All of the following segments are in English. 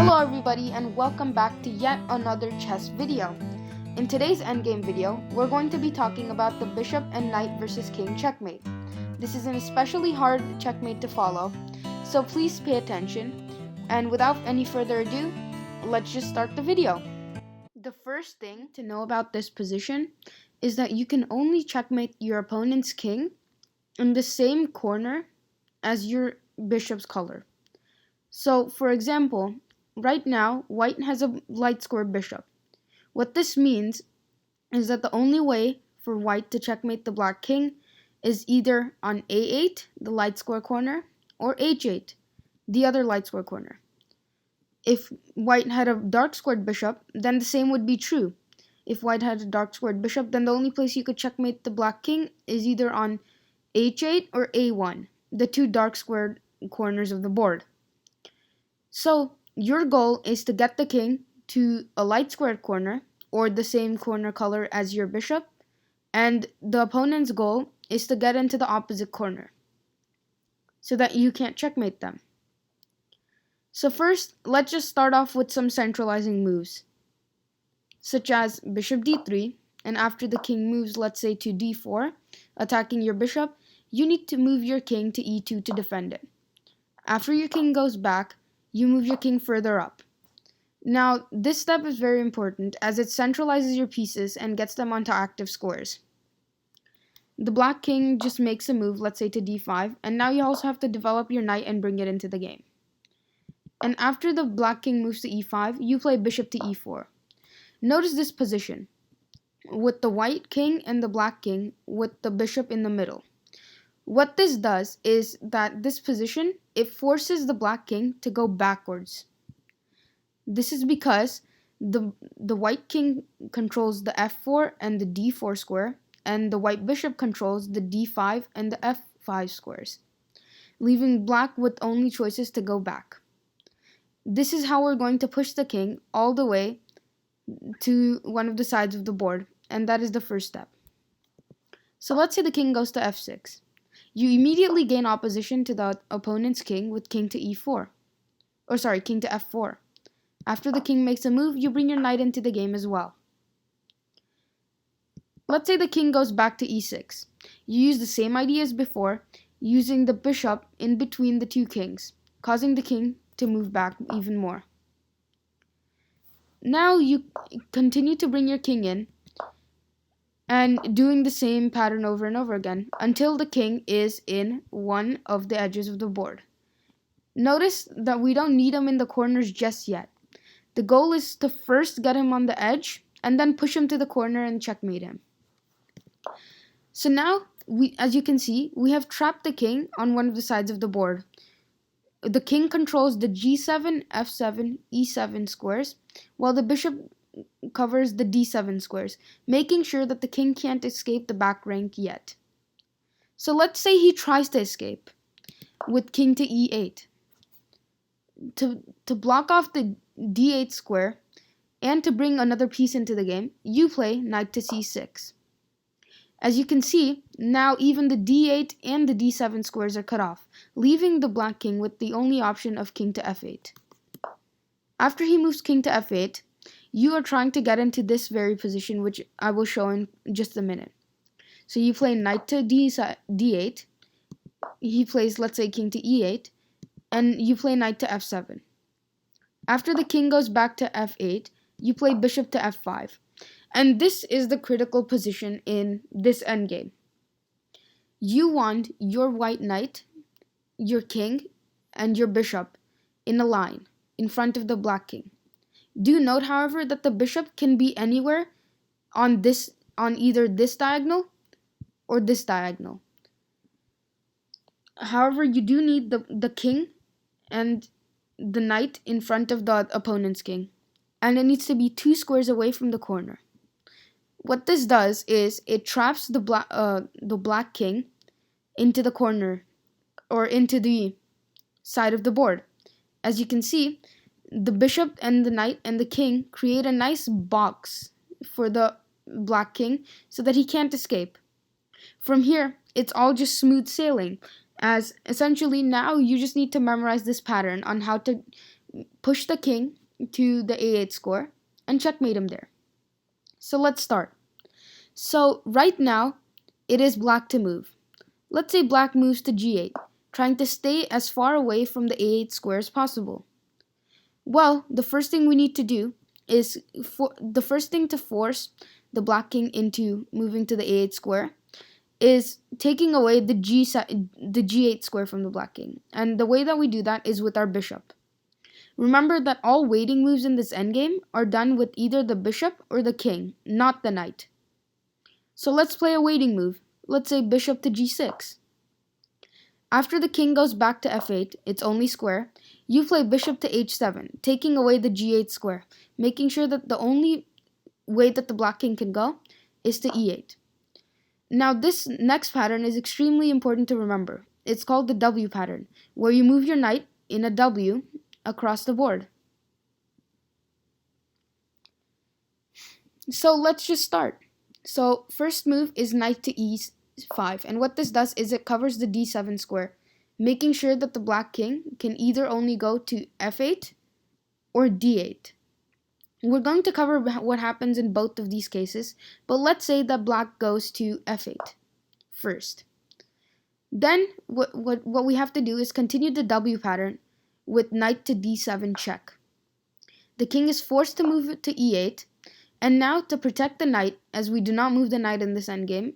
Hello everybody and welcome back to yet another chess video. In today's endgame video, we're going to be talking about the bishop and knight versus king checkmate. This is an especially hard checkmate to follow, so please pay attention. And without any further ado, let's just start the video. The first thing to know about this position is that you can only checkmate your opponent's king in the same corner as your bishop's color. So, for example, right now, white has a light squared bishop. What this means is that the only way for white to checkmate the black king is either on a8, the light square corner, or h8, the other light square corner. If white had a dark squared bishop, then the same would be true. If white had a dark squared bishop, then the only place you could checkmate the black king is either on h8 or a1, the two dark squared corners of the board. So, your goal is to get the king to a light squared corner, or the same corner color as your bishop, and the opponent's goal is to get into the opposite corner, so that you can't checkmate them. So first, let's just start off with some centralizing moves, such as bishop d3, and after the king moves, let's say, to d4, attacking your bishop, you need to move your king to e2 to defend it. After your king goes back, you move your king further up. Now, this step is very important as it centralizes your pieces and gets them onto active squares. The black king just makes a move, let's say to d5, and now you also have to develop your knight and bring it into the game. And after the black king moves to e5, you play bishop to e4. Notice this position, with the white king and the black king with the bishop in the middle. What this does is that this position, it forces the black king to go backwards. This is because the white king controls the f4 and the d4 square, and the white bishop controls the d5 and the f5 squares, leaving black with only choices to go back. This is how we're going to push the king all the way to one of the sides of the board, and that is the first step. So let's say the king goes to f6. You immediately gain opposition to the opponent's king with king to e4. King to f4. After the king makes a move, you bring your knight into the game as well. Let's say the king goes back to e6. You use the same idea as before, using the bishop in between the two kings, causing the king to move back even more. Now you continue to bring your king in, and doing the same pattern over and over again until the king is in one of the edges of the board. Notice that we don't need him in the corners just yet. The goal is to first get him on the edge and then push him to the corner and checkmate him. So now, as you can see, we have trapped the king on one of the sides of the board. The king controls the g7, f7, e7 squares, while the bishop covers the d7 squares, making sure that the king can't escape the back rank yet. So let's say he tries to escape with king to e8. To block off the d8 square and to bring another piece into the game, you play knight to c6. As you can see, now even the d8 and the d7 squares are cut off, leaving the black king with the only option of king to f8. After he moves king to f8, you are trying to get into this very position, which I will show in just a minute. So you play knight to d8, he plays, let's say, king to e8, and you play knight to f7. After the king goes back to f8, you play bishop to f5. And this is the critical position in this endgame. You want your white knight, your king, and your bishop in a line in front of the black king. Do note, however, that the bishop can be anywhere on either this diagonal or this diagonal. However, you do need the king and the knight in front of the opponent's king, and it needs to be 2 squares away from the corner. What this does is it traps the black king into the corner or into the side of the board. As you can see, the bishop and the knight and the king create a nice box for the black king so that he can't escape. From here, it's all just smooth sailing, as essentially now you just need to memorize this pattern on how to push the king to the a8 square, and checkmate him there. So let's start. So right now, it is black to move. Let's say black moves to g8, trying to stay as far away from the a8 square as possible. Well, the first thing we need to do is the first thing to force the black king into moving to the a8 square is taking away the g8 square from the black king. And the way that we do that is with our bishop. Remember that all waiting moves in this endgame are done with either the bishop or the king, not the knight. So let's play a waiting move. Let's say bishop to g6. After the king goes back to f8, its only square, you play bishop to h7, taking away the g8 square, making sure that the only way that the black king can go is to e8. Now this next pattern is extremely important to remember. It's called the W pattern, where you move your knight in a W across the board. So let's just start. So first move is knight to e5, and what this does is it covers the d7 square, making sure that the black king can either only go to f8 or d8. We're going to cover what happens in both of these cases, but let's say that black goes to f8 first. Then what we have to do is continue the W pattern with knight to d7 check. The king is forced to move it to e8, and now to protect the knight, as we do not move the knight in this endgame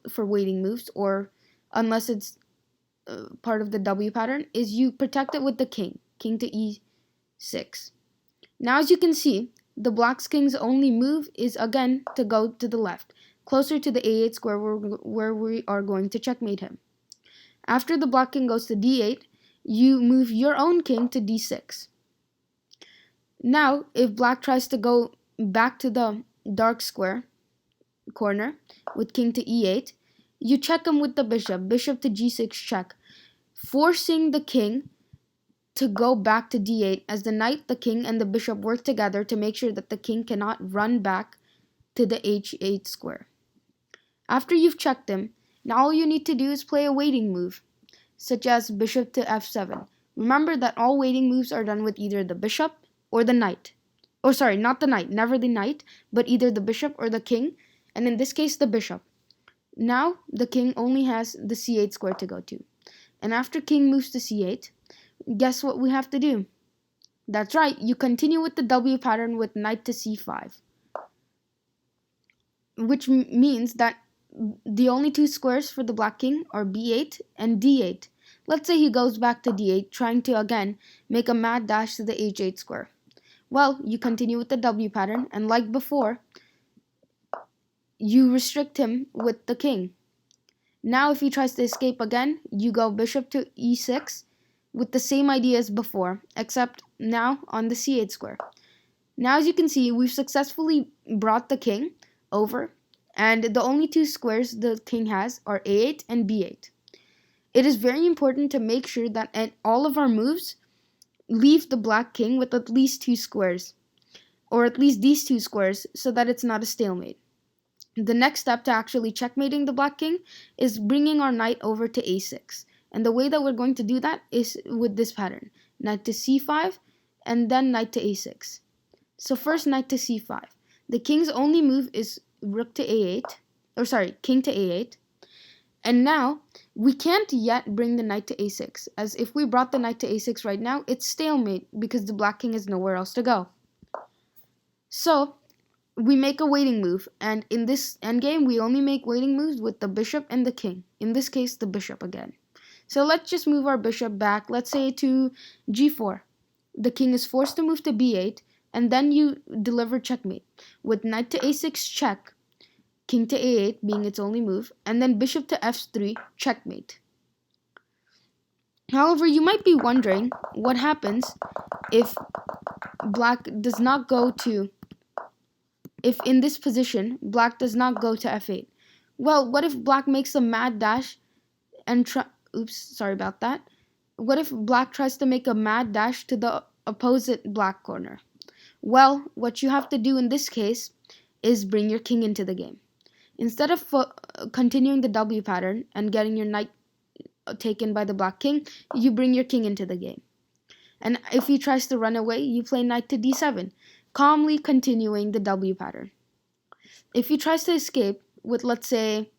for waiting moves, or unless it's part of the W pattern, is you protect it with the king to e6. Now as you can see, the black's king's only move is again to go to the left, closer to the a8 square where we are going to checkmate him. After the black king goes to d8, you move your own king to d6. Now, if black tries to go back to the dark square corner with king to e8, you check him with the bishop to g6 check, forcing the king to go back to d8 as the knight, the king, and the bishop work together to make sure that the king cannot run back to the h8 square. After you've checked him, now all you need to do is play a waiting move, such as bishop to f7. Remember that all waiting moves are done with either the bishop or the knight. Oh, sorry, not the knight, never the knight, but either the bishop or the king, and in this case, the bishop. Now, the king only has the c8 square to go to. And after king moves to c8, guess what we have to do? That's right, you continue with the W pattern with knight to c5, which means that the only two squares for the black king are b8 and d8. Let's say he goes back to d8, trying to again make a mad dash to the h8 square. Well, you continue with the W pattern, and like before, you restrict him with the king. Now if he tries to escape again, you go bishop to e6 with the same idea as before, except now on the c8 square. Now as you can see, we've successfully brought the king over, and the only two squares the king has are a8 and b8. It is very important to make sure that all of our moves leave the black king with at least two squares, or at least these two squares, so that it's not a stalemate. The next step to actually checkmating the black king is bringing our knight over to a6. And the way that we're going to do that is with this pattern. Knight to c5, and then knight to a6. So first, knight to c5. The king's only move is rook to a8, king to a8. And now, we can't yet bring the knight to a6, as if we brought the knight to a6 right now, it's stalemate because the black king has nowhere else to go. So, we make a waiting move, and in this endgame, we only make waiting moves with the bishop and the king. In this case, the bishop again. So let's just move our bishop back, let's say to g4. The king is forced to move to b8, and then you deliver checkmate with knight to a6 check, king to a8 being its only move, and then bishop to f3, checkmate. However, you might be wondering what happens if black does not go to, if in this position, black does not go to f8. Well, what if black makes a mad dash and what if black tries to make a mad dash to the opposite black corner? Well, what you have to do in this case is bring your king into the game. Instead of continuing the W pattern and getting your knight taken by the black king, you bring your king into the game. And if he tries to run away, you play knight to d7, calmly continuing the W pattern. If he tries to escape with, let's say,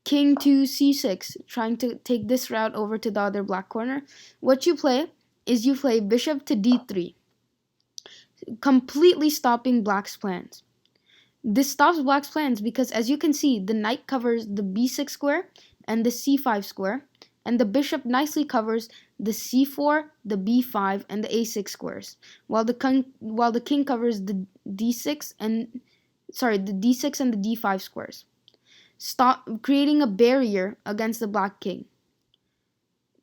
king to c6, trying to take this route over to the other black corner, what you play is you play bishop to d3, completely stopping black's plans. This stops black's plans because, as you can see, the knight covers the b6 square and the c5 square, and the bishop nicely covers the c4, the b5, and the a6 squares, while the king covers the d6 and the d5 squares, stop creating a barrier against the black king.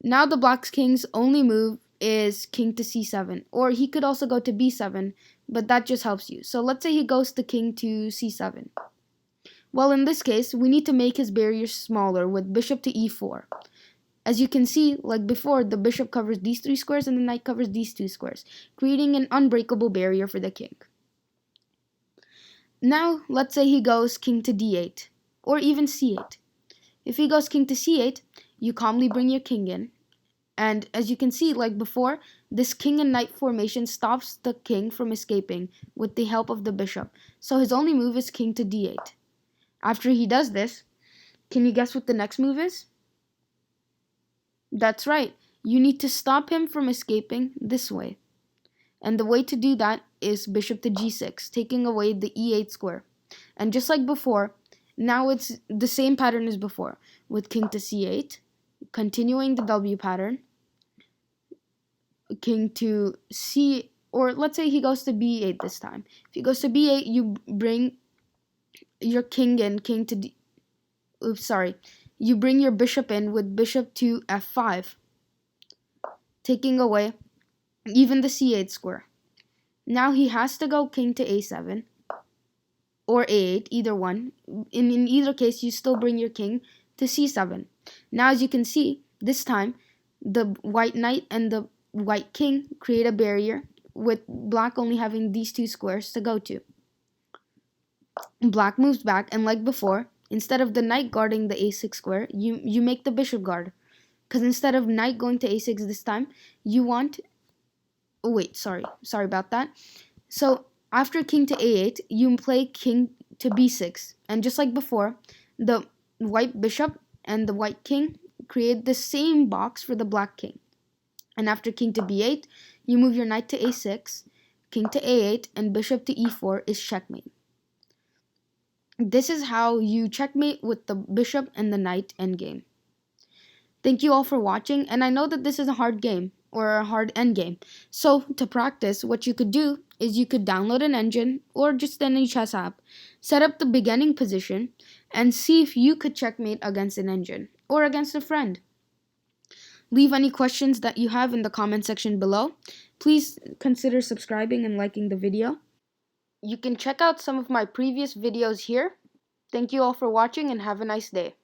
Now the black king's only move is king to c7, or he could also go to b7, but that just helps you. So let's say he goes to king to c7. Well, in this case, we need to make his barrier smaller with bishop to e4. As you can see, like before, the bishop covers these 3 squares and the knight covers these 2 squares, creating an unbreakable barrier for the king. Now, let's say he goes king to d8, or even c8. If he goes king to c8, you calmly bring your king in. And as you can see, like before, this king and knight formation stops the king from escaping with the help of the bishop. So his only move is king to d8. After he does this, can you guess what the next move is? That's right. You need to stop him from escaping this way. And the way to do that is bishop to g6, taking away the e8 square. And just like before, now it's the same pattern as before, with king to c8, continuing the W pattern, king to c, or let's say he goes to b8 this time. If he goes to b8, you bring your king in, you bring your bishop in with bishop to f5, taking away even the c8 square. Now he has to go king to a7 or a8, either one. In either case, you still bring your king to c7. Now, as you can see, this time the white knight and the white king create a barrier, with black only having these 2 squares to go to. Black moves back, and like before, instead of the knight guarding the a6 square, you make the bishop guard. Because instead of knight going to a6 this time, you want... Oh wait, sorry about that. So after king to a8, you play king to b6. And just like before, the white bishop and the white king create the same box for the black king. And after king to b8, you move your knight to a6, king to a8, and bishop to e4 is checkmate. This is how you checkmate with the bishop and the knight endgame. Thank you all for watching, and I know that this is a hard game, or a hard endgame. So, to practice, what you could do is you could download an engine, or just any chess app, set up the beginning position, and see if you could checkmate against an engine, or against a friend. Leave any questions that you have in the comment section below. Please consider subscribing and liking the video. You can check out some of my previous videos here. Thank you all for watching and have a nice day.